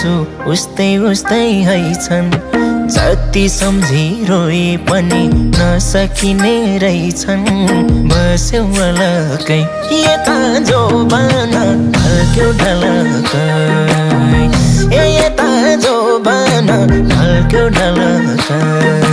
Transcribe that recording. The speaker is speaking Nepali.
छु उस्तै उस्तै हैछन्। जति सम्झी रोए पनि नसकिने रहेछन्। बस्यौ अलकै यता जोबान ढल्क्यो ढलकै, यता जोबान ढल्क्यो ढलकै।